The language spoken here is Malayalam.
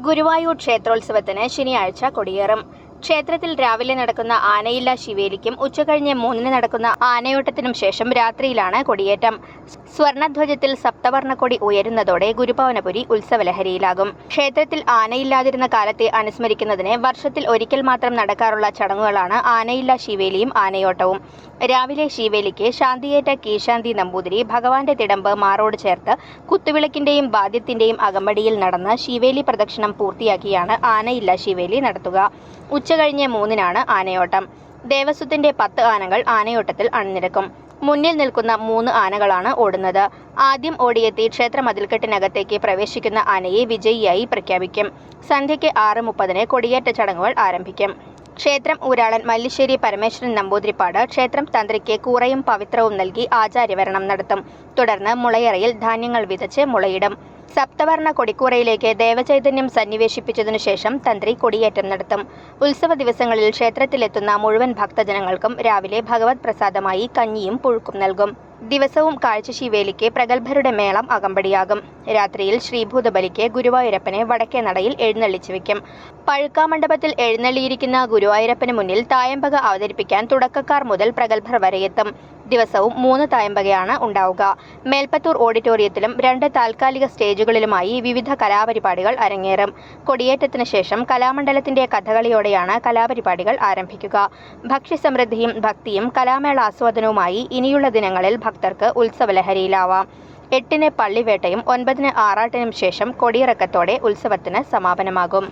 ഗുരുവായൂർ ക്ഷേത്രോത്സവത്തിന് ശനിയാഴ്ച കൊടിയേറും. ക്ഷേത്രത്തിൽ രാവിലെ നടക്കുന്ന ആനയില്ല ശിവേലിക്കും ഉച്ചകഴിഞ്ഞ് 3-ന് നടക്കുന്ന ആനയോട്ടത്തിനും ശേഷം രാത്രിയിലാണ് കൊടിയേറ്റം. സ്വർണധ്വജത്തിൽ സപ്തവർണ്ണക്കൊടി ഉയരുന്നതോടെ ഗുരുഭവനപുരി ഉത്സവലഹരിയിലാകും. ക്ഷേത്രത്തിൽ ആനയില്ലാതിരുന്ന കാലത്തെ അനുസ്മരിക്കുന്നതിന് വർഷത്തിൽ ഒരിക്കൽ മാത്രം നടക്കാറുള്ള ചടങ്ങുകളാണ് ആനയില്ല ശിവേലിയും ആനയോട്ടവും. രാവിലെ ശിവേലിക്ക് ശാന്തിയേറ്റ കീശാന്തി നമ്പൂതിരി ഭഗവാന്റെ തിടമ്പ് മാറോട് ചേർത്ത് കുത്തുവിളക്കിന്റെയും വാദ്യത്തിന്റെയും അകമ്പടിയിൽ നടന്ന് ശിവേലി പ്രദക്ഷിണം പൂർത്തിയാക്കിയാണ് ആനയില്ല ശിവേലി നടത്തുക. ഉച്ചകഴിഞ്ഞ് 3-നാണ് ആനയോട്ടം. ദേവസ്വത്തിന്റെ 10 ആനകൾ ആനയോട്ടത്തിൽ അണിനിരക്കും. മുന്നിൽ നിൽക്കുന്ന 3 ആനകളാണ് ഓടുന്നത്. ആദ്യം ഓടിയെത്തി ക്ഷേത്ര മതിൽക്കെട്ടിനകത്തേക്ക് പ്രവേശിക്കുന്ന ആനയെ വിജയിയായി പ്രഖ്യാപിക്കും. സന്ധ്യയ്ക്ക് 6:30-ന് കൊടിയേറ്റ ചടങ്ങുകൾ ആരംഭിക്കും. ക്ഷേത്രം ഊരാളൻ മല്ലിശ്ശേരി പരമേശ്വരൻ നമ്പൂതിരിപ്പാട് ക്ഷേത്രം തന്ത്രിക്ക് കൂറയും പവിത്രവും നൽകി ആചാര്യവരണം നടത്തും. തുടർന്ന് മുളയറയിൽ ധാന്യങ്ങൾ വിതച്ച് മുളയിടും. സപ്തവർണ്ണ കൊടിക്കൂറയിലേക്ക് ദേവചൈതന്യം സന്നിവേശിപ്പിച്ചതിനു ശേഷം തന്ത്രി കൊടിയേറ്റം നടത്തും. ഉത്സവ ദിവസങ്ങളിൽ ക്ഷേത്രത്തിലെത്തുന്ന മുഴുവൻ ഭക്തജനങ്ങൾക്കും രാവിലെ ഭഗവത് പ്രസാദമായി കഞ്ഞിയും പുഴുക്കും നൽകും. ദിവസവും കാഴ്ചശിവേലിക്ക് പ്രഗത്ഭരുടെ മേളം അകമ്പടിയാകും. രാത്രിയിൽ ശ്രീഭൂതബലിക്ക് ഗുരുവായൂരപ്പനെ വടക്കേ നടയിൽ എഴുന്നള്ളിച്ചു വയ്ക്കും. പഴുക്കാമണ്ഡപത്തിൽ എഴുന്നള്ളിയിരിക്കുന്ന ഗുരുവായൂരപ്പന് മുന്നിൽ തായമ്പക അവതരിപ്പിക്കാൻ തുടക്കക്കാർ മുതൽ പ്രഗത്ഭർ വരെയെത്തും. ദിവസവും 3 തായമ്പകയാണ് ഉണ്ടാവുക. മേൽപ്പത്തൂർ ഓഡിറ്റോറിയത്തിലും 2 താൽക്കാലിക സ്റ്റേജുകളിലുമായി വിവിധ കലാപരിപാടികൾ അരങ്ങേറും. കൊടിയേറ്റത്തിന് ശേഷം കലാമണ്ഡലത്തിന്റെ കഥകളിയോടെയാണ് കലാപരിപാടികൾ ആരംഭിക്കുക. ഭക്ഷ്യസമൃദ്ധിയും ഭക്തിയും കലാമേള ആസ്വാദനവുമായി ഇനിയുള്ള ദിനങ്ങളിൽ ഭക്തർക്ക് ഉത്സവലഹരിയിലാവാം. 8-ന് പള്ളിവേട്ടയും 9-ന് ആറാട്ടിനും ശേഷം കൊടിയിറക്കത്തോടെ ഉത്സവത്തിന് സമാപനമാകും.